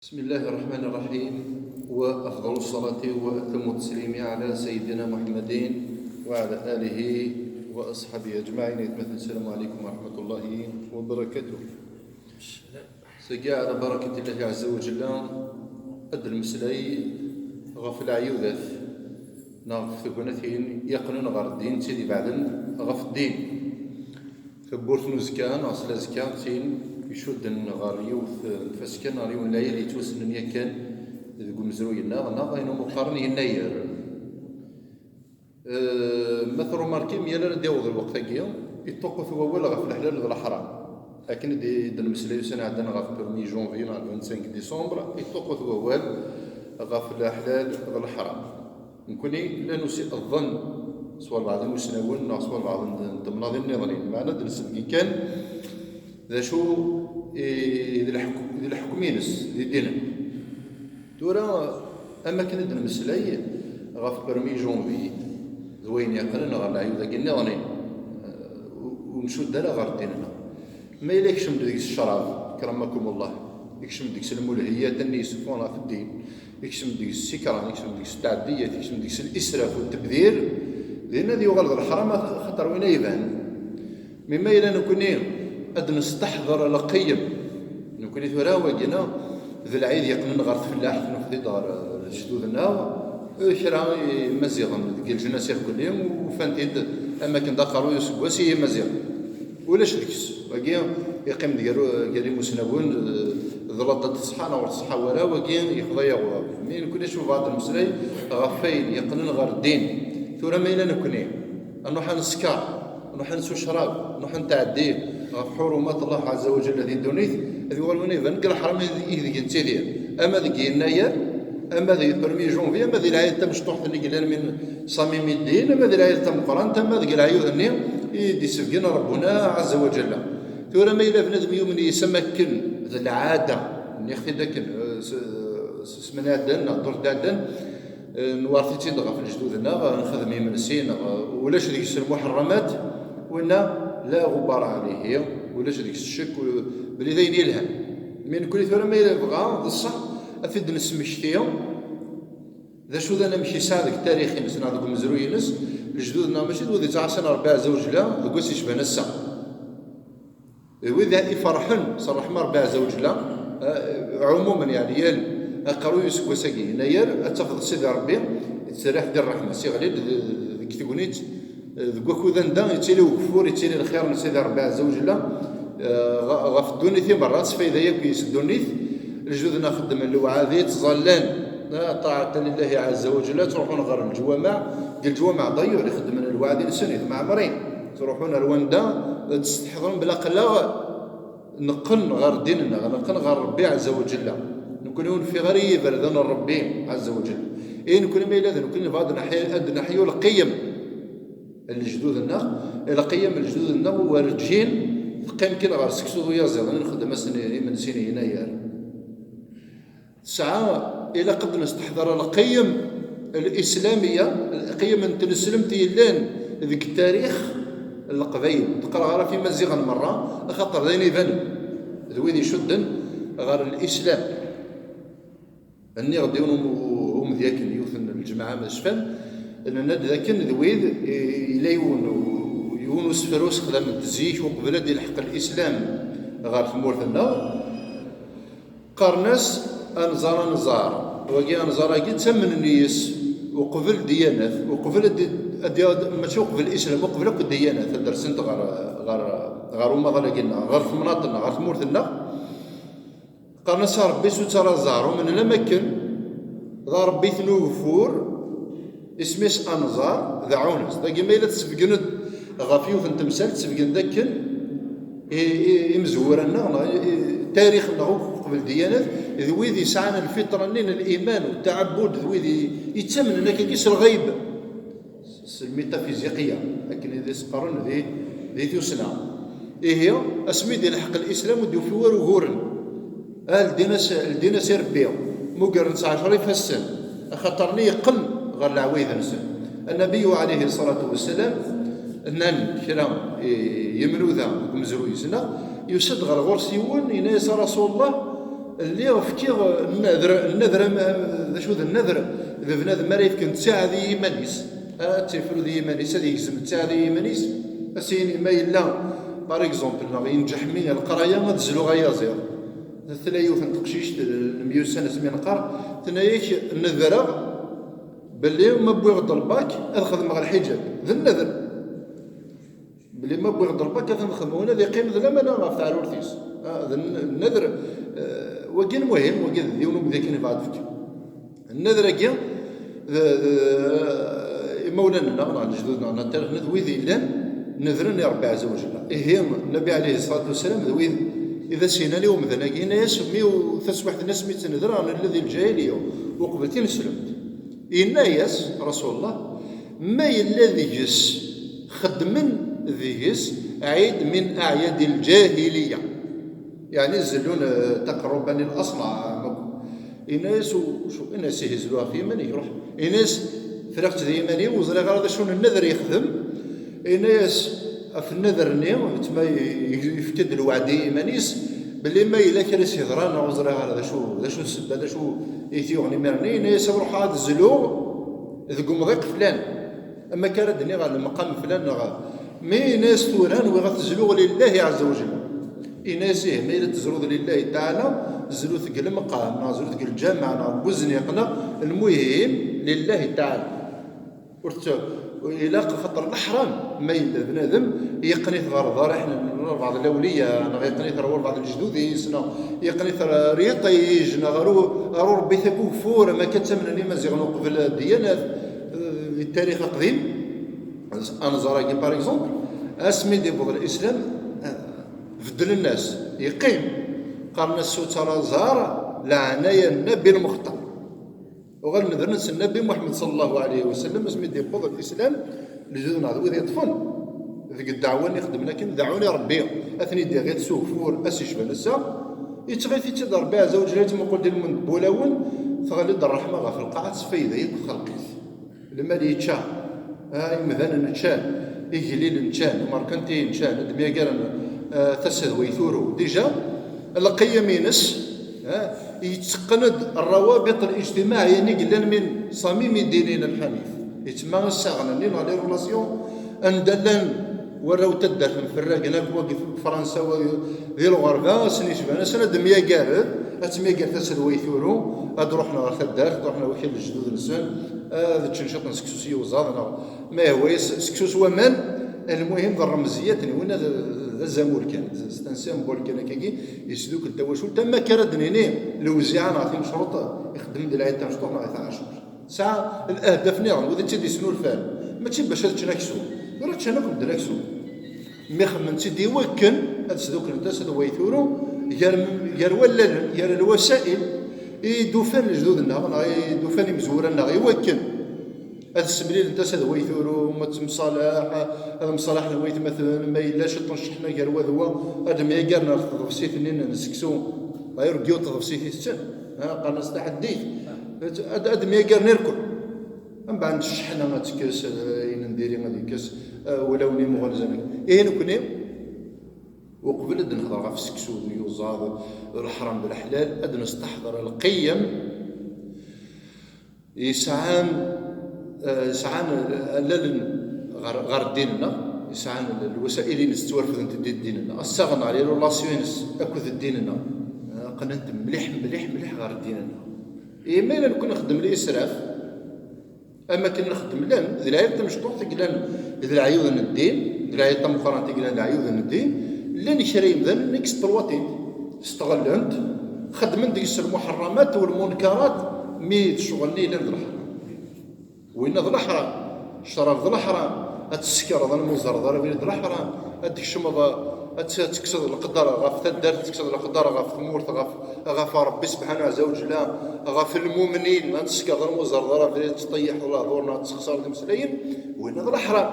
بسم الله الرحمن الرحيم، وأفضل الصلاة وأتم التسليم على سيدنا محمد وعلى آله وأصحابه أجمعين. مثل السلام عليكم ورحمة الله وبركاته. سجاء على بركة الله عز وجل أد المسلي غف العيوذات نغف ثقنتين يقنن غير الدين تيدي بعدن غف الدين فبورث نزكان أصل زكان تين يشد غار يوث فسكن غار يون لاير يتوسن يكن ذو مزروي ناغ إنه مقارن يناير مثل ماركيم يلا نديوض الوقت كيا يتوقف هو ولا غف الحلال ولا الحرام، لكن دي المسألة سنة عندنا غف برمي جونفي 25 ديسمبر يتوقف هو غف الحلال ولا الحرام. نكوني لا نسيء الظن سواء بعض المسنون أو سواء بعض الضمناض النظرين معنا درس كان ذا شو ذي الحكمينس ذي الدين تورا أما كان عندنا مسلاي غاف برمي جونفي زوين يقرن غير العيوذ قلنا غني ونشد على غير ديننا ما يليكش من ديك الشراب كرمكم الله يكشم ديك الملهيات اللي يسفونها في الدين، يكشم ديك السكران، يكشم ديك التعديات، يكشم ديك الإسراف والتبذير، لأن هذه يغلظ الحرام خطر وين يبان مما إلا نكوني أد نستحضر لقيم نكوني ثورا واقينا ذي العيد يقنن غير فلاح في دار جدودنا شرا مزيغا ديك الجناسير كل يوم وفانتيد أماكن دقرو يسواسي مزيغ ولاش ديكس واقي يقيم ديال مسنون ضلطة الصحانة والصحة ورا واقي يخضى يغوا مين نكوني نشوف هذا المسلي غفين يقنن غير الدين ثورا ما إلا نكوني نروح نسكر نروح نسو شراب نروح نتعدي غف حرمات الله عز وجل الذي دونيت هذي والوني فنقرا حرام يذيك نتيدير اما ذيك يناير اما ذي برمي جونفي اما ذي العيد تم شطوح اللي من صميم الدين اما ذي العيد تم قران اما ذيك العيوذ اني يدي سفقنا ربنا عز وجل ثورا ما الا بنادم يوم يسمكن ذي العاده ياخذ ذاك سمنا دنا دور دادن نوارثي تيدغا في جدودنا نخدم يمنسين ولاش ديك المحرمات وإن لا غبار عليه ولاش ديك الشك بلي ذين يلهم من كل ثورة ما يبغى الصح أفيد نسمشتيهم ذا شو ذا نمشي ساعدك تاريخي مثلا هذوك مزروي ناس لجدودنا ماشي ذو ذي تاع سنة 4 زوج لا ذوك يشبه نسا وإذا يفرحن صرح ما 4 زوج لا عموما يعني يال أقروا يسكوا ساقي ناير أتفضل سيدي ربي تسرح ديال الرحمة سي غالي كي تقوليت ذوك ذن دا يتيلي وكفور يتيلي الخير من سيدي ربي عز وجل غف الدونيث مرات فإذا يكويس الدونيث الجودنا خدم الوعاذي تظلان طاعة لله عز وجل تروحون غير الجوامع ديال الجوامع ضيور يخدم الوعاذي السنيد معمرين تروحون رواندا تستحضرون بلا قلا نقن غير ديننا نقن غير ربي عز وجل نكونون في غريب رضوان ربي عز وجل نكون ما إلا نكون في هذا نحيو القيم الجدود النار إلى قيم الجدود النار ورجين قيم كنا غير سكسو يازيض نخدم من سنين يناير ساعة إلى قد نستحضر القيم الإسلامية القيم أنت نسلمتي لان ذيك التاريخ القبيل تقرأ غير في مزيغا مرة خاطر ذين يفن ذوين يشدن غير الإسلام أني غديون ذاك يوثن الجماعة من الشفن أن ذاك ذويذ إلى يونس فروس خدم التزييك وقبل ديال الحق الإسلام غير في مورثنا قرناس أنظار وكي أنظار كي تسمن النيس وقبل ديانات وقبل ماشي وقبل الإسلام وقبل الديانات درسنت غير وما غلقنا غير في مناطقنا غير في مورثنا قرناس ربي سو ترى زارو من الأماكن ذا ربي ثنوفور اسميس أنظار ذا عونس ذا كما إلا تسبقن غافيوث تمثال تسبقن ذاك مزورنا تاريخنا قبل الديانات ذويذ يسعنا الفطرة لنا الإيمان والتعبد ذويذ يتسمن أنك كيس الغيب الميتافيزيقية لكن إذا سقرن ذي ثوسنا هي أسمي ديال حق الإسلام وديو في وارو غورن الدينا سير بيو مقرن 19 فسن خطرني يقل غير العويذ نسن النبي عليه الصلاة والسلام نان شرا يمنو ذا مزرويزنا يسد غير غرسيون يناس رسول الله اللي غفكي النذر ذا شو ذا النذر إذا بنادم ما يفكر نتاع ذي إيمانيس تيفرو ذي إيمانيس هذا يجزم نتاع ذي إيمانيس أسيني ما إلا بار إكزومبل ينجح من القراية ما تزلو غيازير ثلاثة تقشيش 100 سنة سمين قار ثناياك النذرة باللي ما بغي يغض الباك أخذ مع الحجاب ذا النذر باللي ما بغي يغض الباك أخذ نخدم وانا ذي قيمة ذا ما نعرف تاع الورثيس هذا النذر وكان مهم وكان ديونو بذاك بعد فك النذر كيا مولانا نعم جدودنا نعم تاريخ نذوي ذي لان نذرن يا ربي عز وجل إيه النبي عليه الصلاة والسلام ذوي إذا سينا اليوم ذا كاين يسمي وثسوح الناس سميت نذر أنا الذي الجاهلية وقبلتين سلمت إنا ياس رسول الله ما الذي جس خدمن ذيس عيد من أعياد الجاهلية يعني ينزلون تقربا الأصنع إناس شو إناس يهزلوها في من يروح إناس فرقت ذي ماني وزري غير هذا شون النذر يخدم إناس في النذر نيم تما يفتد الوعدي مانيس باللي ما إلا كريس يهضران وزري غير هذا شو السبب هذا شو يثيغني مرني إناس يروح هذا الزلو ذقوم ضيق فلان أما كان الدنيا غير المقام فلان مي ناس ثوران ويغتزلوا لله عز وجل إناس ما إلا تزرود لله تعالى زلو ثقل المقام زلو ثقل الجامع وزن يقنا المهم لله تعالى إلا خطر الأحرام ما إلا بنادم يقني ثغر ضار إحنا بعض الأولية يقني ثغر بعض الجدودي سنا يقني ثغر ريطيج غارو ربي ثكو فور ما كتمنني ما زيغنو قبل الديانات في التاريخ القديم أنا زراكي بار إكزومبل اسمي دي بوض الإسلام فدل الناس يقيم قال الناس ترى زار لعنايا النبي المختار وغير نذر نس النبي محمد صلى الله عليه وسلم اسمي دي بوض الإسلام لجدنا هذا وإذا يطفن ذيك الدعوة اللي خدمنا كي دعوني ربي أثني دي غير سوق فور أسيشفى نسا يتغيثي تدار بها زوج لازم نقول ديال من بولاون فغلد الرحمة غا في القاعة تسفيدة يخلقيت لما لي يتشا مثلا نتشان إجليل نتشان ماركنتي نتشان دميا قال تسد ويثورو ديجا القيم ينس يتقند الروابط الاجتماعية يعني قلنا من صميم ديننا الحنيف يتما الساغنا لي لا ريلاسيون اندلن وراو تدار في الفراق هناك واقف فرنسا ذي الغربة سنيش بنا سنة دميا قال اتميا قال تسد ويثورو هاد روحنا غير تدار روحنا وكيل الجدود نسان هذا تشنشط سكسوسي وزادنا ما هو سكسوس ومن المهم ذا الرمزيات وين هذا الزامول كان استنسامبول كان كي يسدوك التواشل تما كردنيني لوزيعان عطي مشروط يخدم ديال العيد تاع مشروط ناقص 10 ساعه الاهداف نيران وذا تيدي سنو الفال ماشي باش تناكسو راه تشناكم دراكسو مي خمنتي دي وكن هاد سدوك الناس هذا ويثورو يا ولا يا الوسائل يدوفان لجدودنا يدوفان مزورنا يوكن هذا السبليل انت هذا ويثورو مصالح هذا مصالح الويث مثلا ما يلاش تنشحنا غير وذوا هذا ما يقارنا التضفسيت نين نسكسو غير كيو تضفسيت السن قال ناس تحدي هذا ما يقار نركل من بعد الشحنه ما تكاس نديري غادي كاس ولو ني مغلزمك نكوني وقبل أد نهضر غا في السكسو نيوزاد الحرام بالحلال أد نستحضر القيم يسعان غير ديننا يسعان الوسائل اللي نستورفد انت ديننا الصغن على رولاسيونس اكو ديننا قننت مليح غير ديننا ما الا نكون نخدم الاسراف اما كنا نخدم لان ذي العيب مشطوح تقلان ذي العيوذ الدين ذي العيب مقارنه تقلان العيوذ الدين لان شرايم ذن نكسبلواتي استغلنت خدمت ديك المحرمات والمنكرات مي شغلني لان ذي الحرام وين ذي الحرام الشراب ذي الحرام السكر ذا المزر ذا ذي الحرام هذيك الشمض تكسر القدر غاف تدار تكسر القدر غاف ثمورت غاف ربي سبحانه عز وجل غاف المؤمنين ما تسكر ذا المزر ذا تطيح الله ظهورنا تخسر المسلمين وين ذا الحرام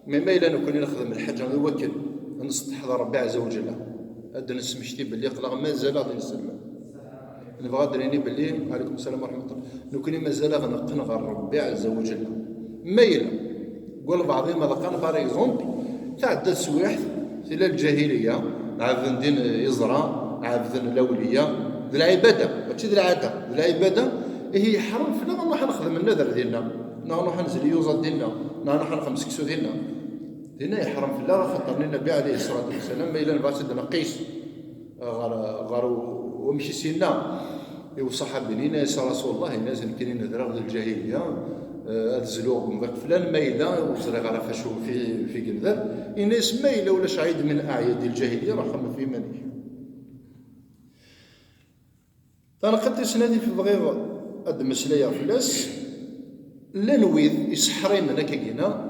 ما إلا نكون نخدم الحج نوكل نستحضر ربي عز وجل هذا نسمشتي باللي قلق مازال غادي نسلم نبغى دريني باللي عليكم السلام ورحمه الله نكوني مازال غنقنغ ربي عز وجل مايله قول بعضهم هذا كان بار اكزومبل تعدى سواح خلال الجاهليه عابدين دين يزرع عابدين الاوليه ذي العباده ماشي ذي العاده. ذي العباده هي حرام فينا غنروح نخدم النذر ديالنا، نروح نزل يوزا ديالنا، نروح نخدم سكسو ديالنا يحرم في الله. خاطر النبي عليه الصلاه والسلام ما الا نبات نقيس غار ومشي سينا والصحابه لينا يا رسول الله الناس كاينين نذرا ديال الجاهليه هاد الزلوق من ذاك فلان ما الا وزري غير فاشو في كنذر الناس ما الا ولا عيد من اعياد ديال الجاهليه راه خما في مانيش. انا قد سنادي في بغيغ هاد المساله يا فلاس لا نويذ يسحرين لنا كاينا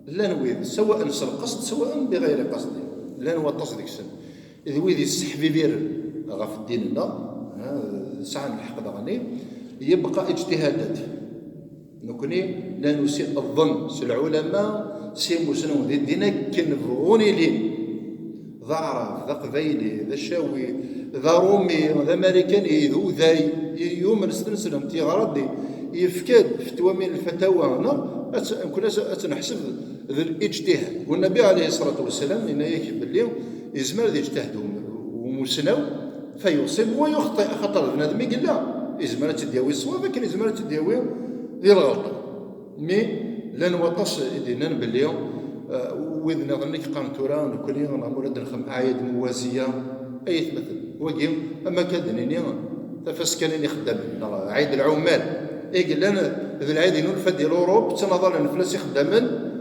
لا نويذ سواء نسى القصد سواء بغير قصد لا نوطس ديك السن اذا ويذ يستحبي بير غا في الدين لا ساعه الحق دغني يبقى اجتهادات نكوني لا نسيء الظن سي العلماء سي مسلمون دينا كنبغوني لي ذا عرف ذا قبيلي ذا شاوي ذا رومي ذا امريكاني ذو ذاي يوم نستنسلهم تيغردي يفكاد فتوى من الفتاوى هنا كنا تنحسب ذا الاجتهاد. والنبي عليه الصلاه والسلام ان يكتب اللي يزمر ذي اجتهدوا ومسنو فيصيب ويخطئ خطر بنادم قال لا يزمر تداوي الصواب كان يزمر تداوي ديال الغلطه مي لا نوطش دينا باللي وإذ نظنك قانتورا نكوني نعمر نخم اعياد موازيه اي مثل وقيم اما كادنيني تفاس كانني خدام عيد العمال قال لنا ذا العيد نولفا ديال اوروب تنظر نفلاس خدامن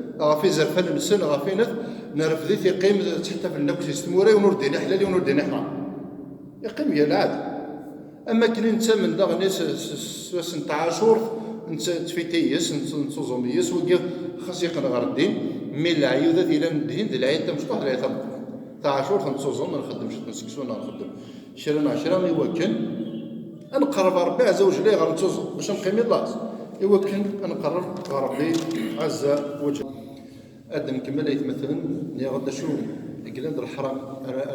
في زرفان نسن في نث نعرف ذي تيقيم حتى في النكس يستموري ونردينا حلالي وندينا حرام يقيم هي العاده. اما كاين انت من داغ ناس سنت عاشور انت تفيتيس نصوزوميس وكي خاص يقنا غير الدين مي العيوذات الى الدين ديال العيد مش طاح عليها تاع عاشور خنصوزوم ما نخدمش نسكسو نخدم شرا 10 يوكل نقرب ربي عز وجل غير نتوزو باش نقيم لاص يوكل نقرب ربي عز وجل. ادم كمل مثلا يا غدا شو قلنا الحرام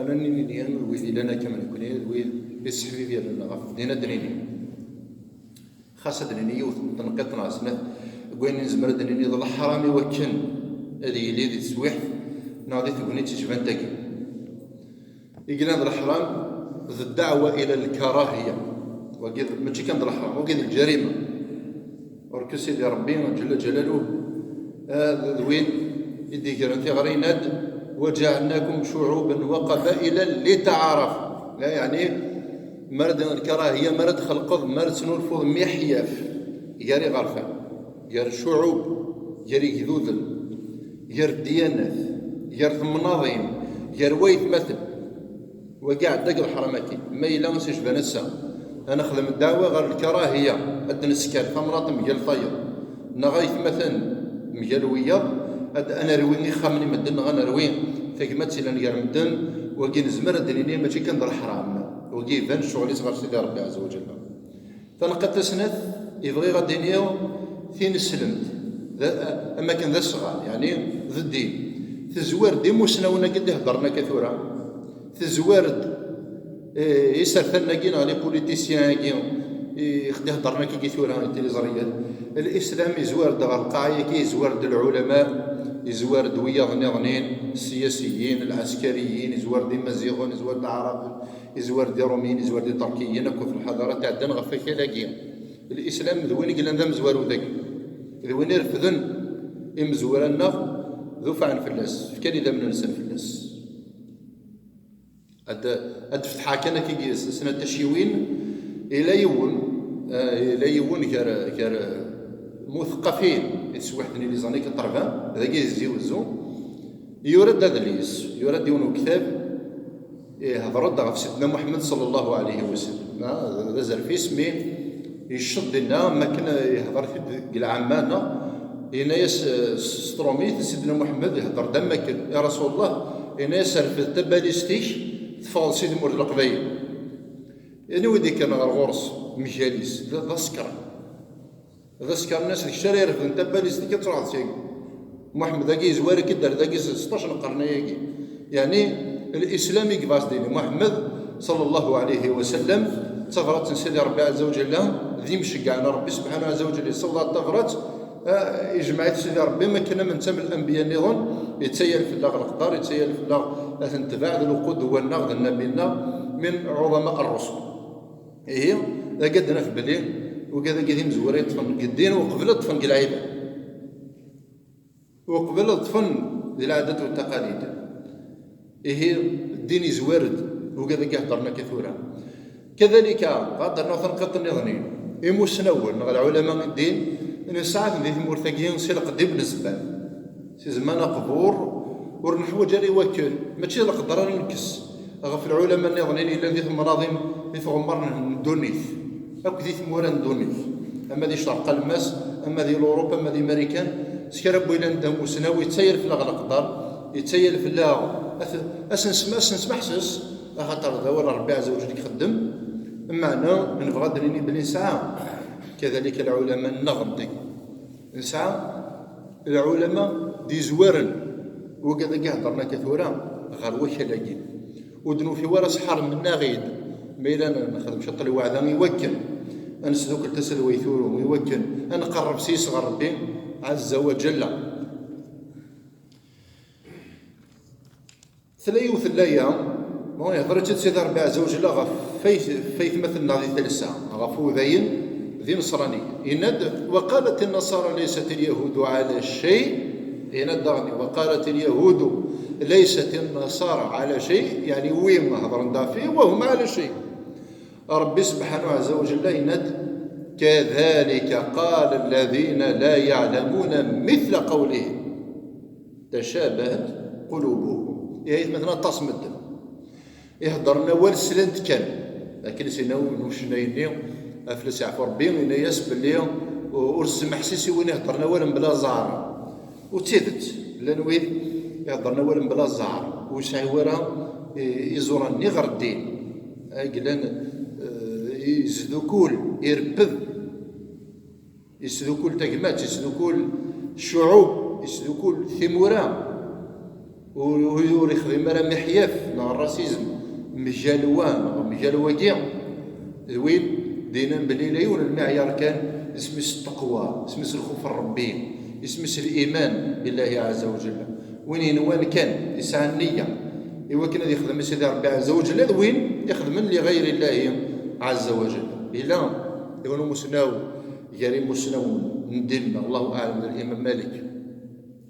انا نيني ويلي لنا كما نكون ويل يسحبي ديالنا غف دينا دريني خاصه دريني وتنقيط ناسنا وين نزمر دريني ذا الحرام يوكل هذه اللي دي تسويح ناضي تبني تجبان تاكي يقلنا الحرام ذا الدعوه الى الكراهيه وقيد ماشي كان ذا الحرام وقيد الجريمه ورك سيدي ربي جل جلاله هذا وين يدي كرنتي غريناد وجعلناكم شعوبا وقبائل لتعارفوا لا يعني مرد الكراهيه مرد خلق مرد سنرفض محياف ياري غرفان يار شعوب ياري كذوذل يار ديانات يار مناظم يار ويت مثل وقاعد دق الحرماتي ما إلا نسيش بنسا انا خدم الدعوه غير الكراهيه ادن السكان ثمرات مجال طير نغايث مثلا مجال وياض انا رويني خامني مدن غانا روين ثقمت الى نقال مدن وكي نزمر الدنيا ماشي كندر حرام وكي يبان شغلي صغار سيدي ربي عز وجل تنقت سنات يبغي غادينيو ثين سلمت اما كان ذا الصغار يعني ذا الدين تزوار دي مسنونا قد هضرنا كثورا تزوار يسرثنا كينا لي بوليتيسيان كينا يخدي هضرنا كي ثورا التلفزيونيات الاسلام يزوار دغ القاعيه كي يزوار العلماء يزوار دويا غنين السياسيين العسكريين يزوار دي مزيغون يزوار العرب يزوار دي روميين يزوار دي تركيين في الحضارات تاعنا غفا كلاكيا الاسلام ذوين قلنا ذا مزوار ذاك ذوين يرفضن يمزورنا ذو فعن فلاس كان اذا من نسن فلاس هاد فتحه كان كي سنه تشيوين الى يون كار مثقفين يتسوحتني لي زانيك الطربان هذا يزيوزو يورد هذا ليس يورد يونو كتاب هضرد في سيدنا محمد صلى الله عليه وسلم هذا زرفي اسمي يشد لنا ما كان يهضر في العمانه هنا ستروميت سيدنا محمد يهضر دمك يا رسول الله هنا سرف التباليستيش تفاضل سيدي مولد القبيل يعني ودي كان غرغورس مجاليس ذا سكر الناس ديك الشارع يعرف انت باليستيك تروح تسيق محمد ذاكي زواري كدار ذاكي 16 قرن ياكي يعني الاسلام يقباس ديني محمد صلى الله عليه وسلم تفرت سيدي ربي عز وجل ذي مشجعنا ربي سبحانه عز وجل صلى تفرت اجمعت سيدي ربي ما كان من تم الانبياء نيغون يتسيل في الله القدر يتسيل في الله الانتفاع ذو الوقود هو النغد النبينا من عظماء الرسل هي قد نخبلي وكذا قدي مزوري طفن قدين وقبل طفن العيبة وقبل طفن ذي العادات والتقاليد. هي الدين يزورد وكذا كيهضرنا كثورة. كذلك غادر نوثن قط النظنين يموسنول العلماء الدين ان ساعات ذي ثمورثاكيين سي القديم بالنسبه سي زمان قبور ورنحوج راه يوكل ماشي القدر نكس غف العلماء النظنين الا ذي مناظم في غمر ندونيث اكو ذي ثمورا ندونيث اما ذي شرق الماس اما ذي اوروبا اما ذي امريكان سكربو الى ندم وسناوي يتسير في القدر يتسير في الله اسنسمع حسس خاطر ذا ولا ربي عز وجل يخدم معنا من بغض ليني بلي نسعى. كذلك العلماء النغمضي نسعى العلماء دي زوارن وكذا كاع هضرنا كثورا غير وكلاكين ودنو في ورا صحار من ناغيد ميلا نخدم شطري وعدا يوكل انسدوك التسل ويثورو ويوكل انا قرب سيس ربي عز وجل. ثلاث وثلاثه ما يهضر سيدي ربي عز وجل غف فيث مثلنا ذي ثلثة غفو ذين ذي نصراني يند وقالت النصارى ليست اليهود على شيء يند وقالت اليهود ليست النصارى على شيء يعني وين ما هضر ندافي وهم على شيء. ربي سبحانه عز وجل يند كذلك قال الذين لا يعلمون مثل قولهم تشابهت قلوبهم يعني مثلا تصمد يهضرنا والسلنت كان لكن سيناو نوشنايني افلس يعفو ربي وين يسب لي ورسم حسيسي وين يهضرنا والم بلا زهر وتيدت لان وين يهضرنا والم بلا زهر وشاي ورا يزورني غير الدين قلنا يزدوكول يربذ يسدوكول تقمات يسدوكول الشعوب يسدوكول ثمورا ويخدم مرا محياف مع الراسيزم مجالوان كاع وين دينا بلي لا يون المعيار كان اسمس التقوى اسمس الخوف الربي اسمس الايمان بالله عز وجل وين وين كان يسعى النيه ايوا كان يخدم سيدي ربي عز وجل وين يخدم لغير الله عز وجل الا يقولوا مسناو يا مسناو ندلنا الله اعلم الامام مالك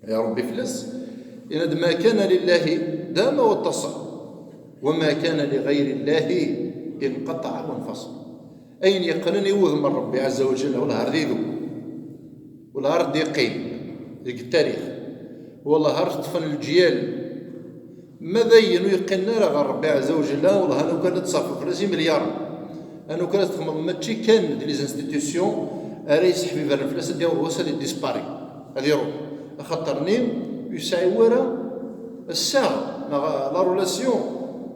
يا ربي فلس إن ما كان لله دام واتصل وما كان لغير الله انقطع وانفصل. أين يقنني وذم ربي عز وجل والله رديدو والله رد يقين التاريخ والله رد طفن الجيال ماذا يقننا غير ربي عز وجل والله أنا كانت تصافق لازم مليار أنا كانت تخمم ماشي كان دي ليزانستيتيسيون رئيس حبيب الفلاس ديال وصل ديسباري هذه يروح خاطرني يسعورا الساعة لا رولاسيون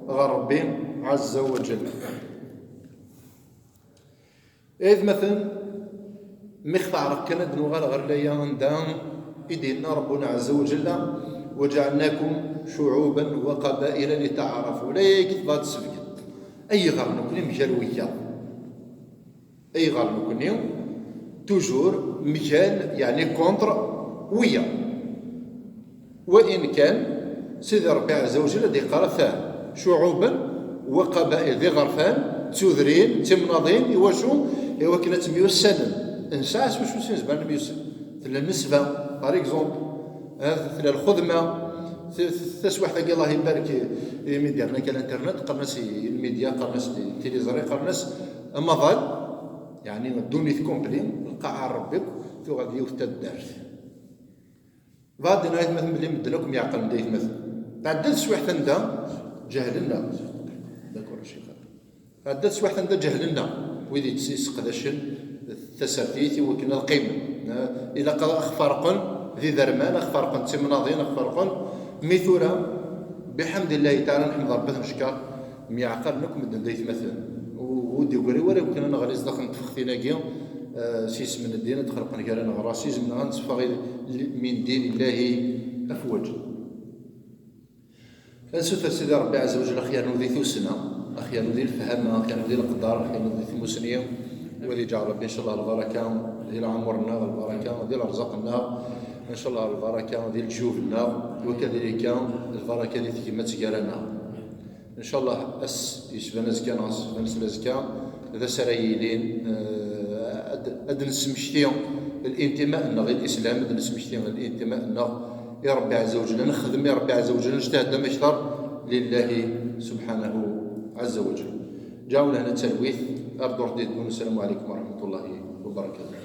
غير ربي عز وجل. إذ مثلا مخفى ركنا دنوغا غير ليا ندام إدينا ربنا عز وجل وجعلناكم شعوبا وقبائل لتعارفوا لا يكتب هذا السبكت أي غير نكون مجالوية أي غير نكون توجور مجال يعني كونتر ويا وإن كان سيدي ربي عز وجل دي قرثان شعوبا وقبائل ذي غرفان تذرين تمناضين يواشو إوا كنا تميوسنن انساس واش سنزبان ميوسن ثلا النسبة بار اكزومبل ثلا الخدمة ثاس واحد الله يبارك ميديا كان الانترنت قرناس الميديا قرناس التلفزيون قرناس مظل يعني الدونيث كومبلين القاعة ربك ثو غادي يوث الدرس بعد نهاية مثلا اللي مدلكم يعقل نديت مثلا تعدلت سواح ثندا جهلنا داكور شي خاطر تعدلت سواح ثندا جهلنا ويدي تسيس قداشن التساتيث وكنا القيمة إلا قد أخفرقن ذي ذرمان أخفرقن تمناضين أخفرقن ميثورا بحمد الله تعالى نحمد ربنا نشكر ميعقل نكم نديت مثلا ودي قولي ولا يمكن أنا غالي صدق نتفخثينا كيا سيس من الدين تخلق نكالنا غراسيز من غنصفى من دين الله أفوج فنسوت سيدي ربي عز وجل خيار نودي ثوسنا خيار نودي الفهم خيار نودي القدر خيار نودي ثموسنية وذي جعل ربي إن شاء الله البركة ديال عمرنا البركة ديال رزقنا إن شاء الله البركة ديال جيوبنا وكذلك البركة ديال كما تقالنا إن شاء الله يشبه نزكا ناس نسل زكا ذا سرايلين أد نسمشتيهم الانتماء غير الإسلام، أد نسمشتيهم الانتماء يا ربي عز وجل نخدم، يا ربي عز وجل نجتهد مشتر لله سبحانه عز وجل. جاونا هنا التلويث أردو رديتكم. السلام عليكم ورحمة الله وبركاته.